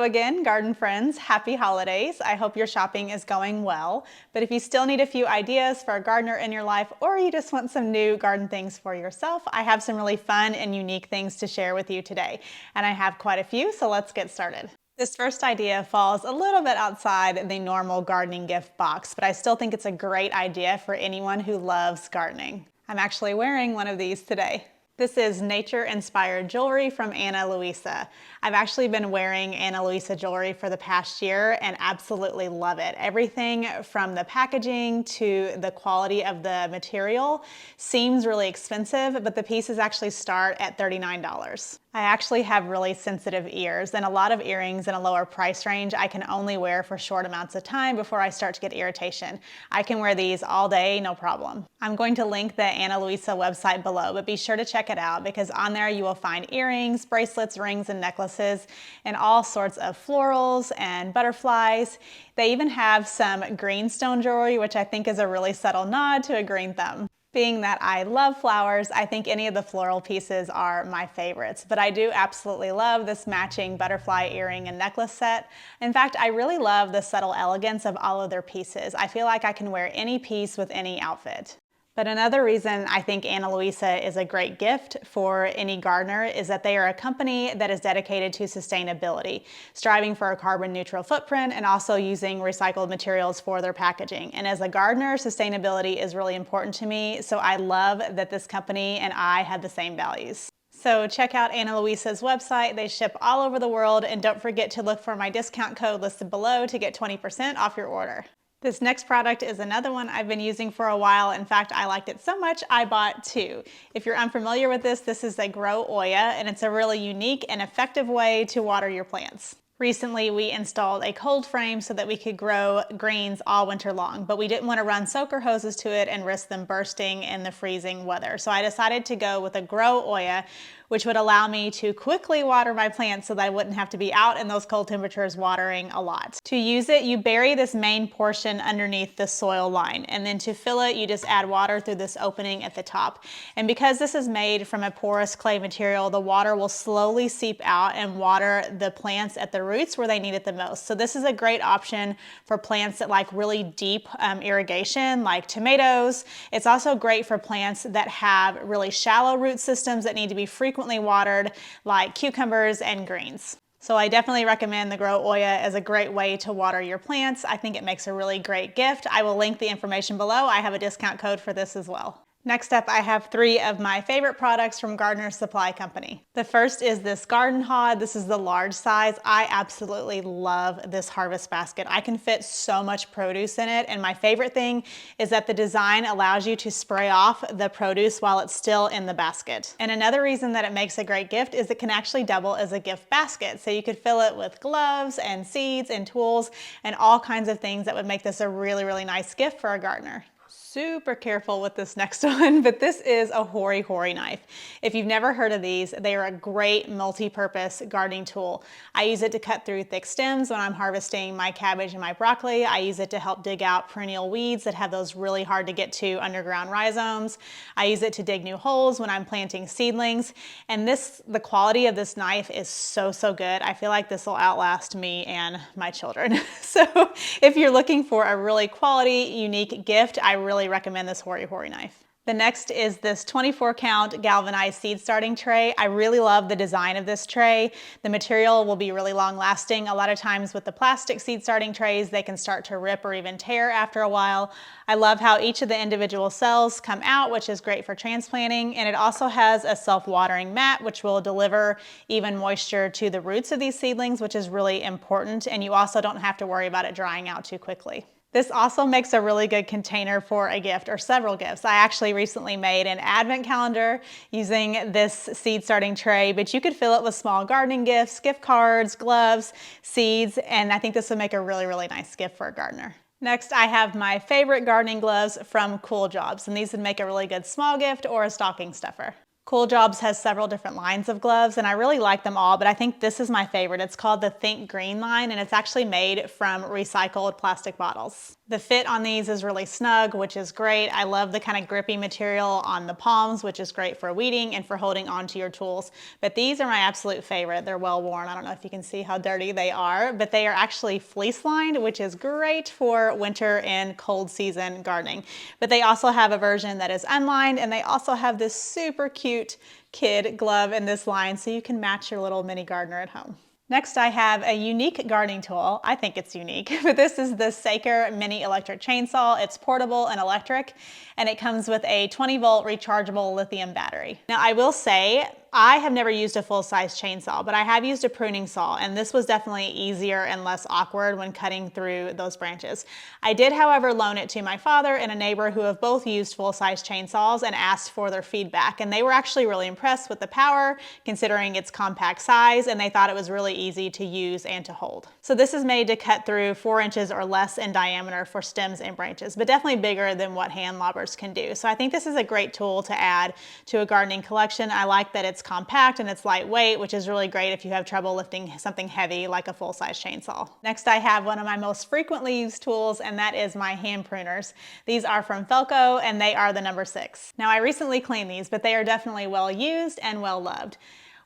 Hello again, garden friends. Happy holidays. I hope your shopping is going well. But if you still need a few ideas for a gardener in your life, or you just want some new garden things for yourself, I have some really fun and unique things to share with you today. And I have quite a few, so let's get started. This first idea falls a little bit outside the normal gardening gift box, but I still think it's a great idea for anyone who loves gardening. I'm actually wearing one of these today. This is nature-inspired jewelry from Ana Luisa. I've actually been wearing Ana Luisa jewelry for the past year and absolutely love it. Everything from the packaging to the quality of the material seems really expensive, but the pieces actually start at $39. I actually have really sensitive ears, and a lot of earrings in a lower price range I can only wear for short amounts of time before I start to get irritation. I can wear these all day, no problem. I'm going to link the Ana Luisa website below, but be sure to check it out because on there you will find earrings, bracelets, rings, and necklaces, and all sorts of florals and butterflies. They even have some greenstone jewelry, which I think is a really subtle nod to a green thumb. Being that I love flowers, I think any of the floral pieces are my favorites, but I do absolutely love this matching butterfly earring and necklace set. In fact, I really love the subtle elegance of all of their pieces. I feel like I can wear any piece with any outfit. But another reason I think Ana Luisa is a great gift for any gardener is that they are a company that is dedicated to sustainability, striving for a carbon neutral footprint and also using recycled materials for their packaging. And as a gardener, sustainability is really important to me, so I love that this company and I have the same values. So check out Ana Luisa's website. They ship all over the world, and don't forget to look for my discount code listed below to get 20% off your order. This next product is another one I've been using for a while. In fact, I liked it so much I bought two. If you're unfamiliar with this is a Grow Oya, and it's a really unique and effective way to water your plants. Recently, we installed a cold frame so that we could grow greens all winter long, but we didn't want to run soaker hoses to it and risk them bursting in the freezing weather. So I decided to go with a Grow Oya, which would allow me to quickly water my plants so that I wouldn't have to be out in those cold temperatures watering a lot. To use it, you bury this main portion underneath the soil line, and then to fill it, you just add water through this opening at the top. And because this is made from a porous clay material, the water will slowly seep out and water the plants at the roots where they need it the most. So this is a great option for plants that like really deep irrigation, like tomatoes. It's also great for plants that have really shallow root systems that need to be frequently watered, like cucumbers and greens. So I definitely recommend the Grow Oya as a great way to water your plants. I think it makes a really great gift. I will link the information below. I have a discount code for this as well. Next up, I have three of my favorite products from Gardener's Supply Company. The first is this garden hod. This is the large size. I absolutely love this harvest basket. I can fit so much produce in it, and my favorite thing is that the design allows you to spray off the produce while it's still in the basket. And another reason that it makes a great gift is it can actually double as a gift basket. So you could fill it with gloves and seeds and tools and all kinds of things that would make this a really, really nice gift for a gardener. Super careful with this next one, but this is a hori knife. If you've never heard of these, they are a great multi-purpose gardening tool. I use it to cut through thick stems when I'm harvesting my cabbage and my broccoli. I use it to help dig out perennial weeds that have those really hard to get to underground rhizomes. I use it to dig new holes when I'm planting seedlings. And the quality of this knife is so good. I feel like this will outlast me and my children. So if you're looking for a really quality, unique gift, I really recommend this hori knife. The next is this 24 count galvanized seed starting tray. I really love the design of this tray. The material will be really long lasting. A lot of times with the plastic seed starting trays, they can start to rip or even tear after a while. I love how each of the individual cells come out, which is great for transplanting. And it also has a self-watering mat, which will deliver even moisture to the roots of these seedlings, which is really important. And you also don't have to worry about it drying out too quickly. This also makes a really good container for a gift or several gifts. I actually recently made an advent calendar using this seed starting tray, but you could fill it with small gardening gifts, gift cards, gloves, seeds, and I think this would make a really, really nice gift for a gardener. Next, I have my favorite gardening gloves from Cool Jobs, and these would make a really good small gift or a stocking stuffer. Cool Jobs has several different lines of gloves, and I really like them all, but I think this is my favorite. It's called the Think Green line, and it's actually made from recycled plastic bottles. The fit on these is really snug, which is great. I love the kind of grippy material on the palms, which is great for weeding and for holding onto your tools. But these are my absolute favorite. They're well worn. I don't know if you can see how dirty they are, but they are actually fleece lined, which is great for winter and cold season gardening. But they also have a version that is unlined, and they also have this super cute kid glove in this line, so you can match your little mini gardener at home. Next, I have a unique gardening tool. I think it's unique, but this is the Saker mini electric chainsaw. It's portable and electric, and it comes with a 20-volt rechargeable lithium battery. Now, I will say, I have never used a full-size chainsaw, but I have used a pruning saw, and this was definitely easier and less awkward when cutting through those branches. I did, however, loan it to my father and a neighbor who have both used full-size chainsaws and asked for their feedback, and they were actually really impressed with the power, considering its compact size, and they thought it was really easy to use and to hold. So this is made to cut through 4 inches or less in diameter for stems and branches, but definitely bigger than what hand lobbers can do. So I think this is a great tool to add to a gardening collection. I like that it's compact and it's lightweight, which is really great if you have trouble lifting something heavy like a full-size chainsaw. Next, I have one of my most frequently used tools, and that is my hand pruners. These are from Felco, and they are the number 6. Now, I recently cleaned these, but they are definitely well used and well loved.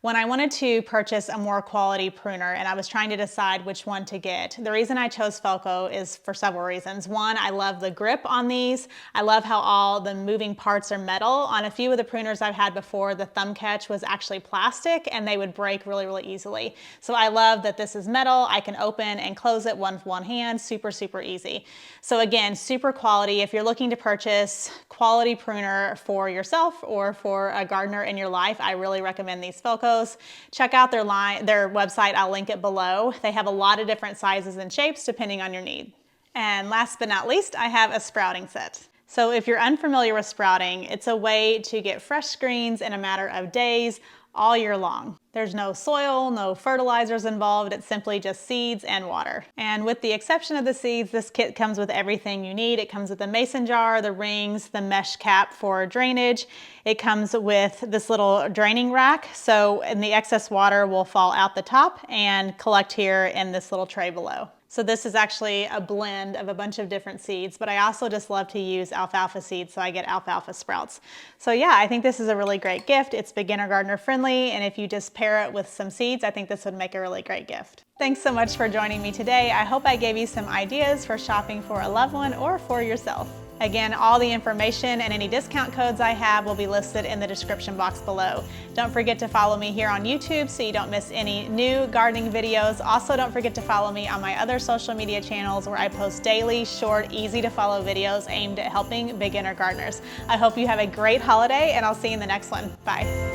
When I wanted to purchase a more quality pruner and I was trying to decide which one to get, the reason I chose Felco is for several reasons. One, I love the grip on these. I love how all the moving parts are metal. On a few of the pruners I've had before, the thumb catch was actually plastic and they would break really, really easily. So I love that this is metal. I can open and close it with one hand, super, super easy. So again, super quality. If you're looking to purchase quality pruner for yourself or for a gardener in your life, I really recommend these Felcos. Check out their website. I'll link it below. They have a lot of different sizes and shapes depending on your need. And last but not least, I have a sprouting set. So if you're unfamiliar with sprouting, it's a way to get fresh greens in a matter of days all year long. There's no soil, no fertilizers involved. It's simply just seeds and water. And with the exception of the seeds, this kit comes with everything you need. It comes with the mason jar, the rings, the mesh cap for drainage. It comes with this little draining rack. So and the excess water will fall out the top and collect here in this little tray below. So this is actually a blend of a bunch of different seeds, but I also just love to use alfalfa seeds, so I get alfalfa sprouts. So yeah, I think this is a really great gift. It's beginner gardener friendly, and if you just pair it with some seeds, I think this would make a really great gift. Thanks so much for joining me today. I hope I gave you some ideas for shopping for a loved one or for yourself. Again, all the information and any discount codes I have will be listed in the description box below. Don't forget to follow me here on YouTube so you don't miss any new gardening videos. Also, don't forget to follow me on my other social media channels where I post daily, short, easy to follow videos aimed at helping beginner gardeners. I hope you have a great holiday, and I'll see you in the next one. Bye.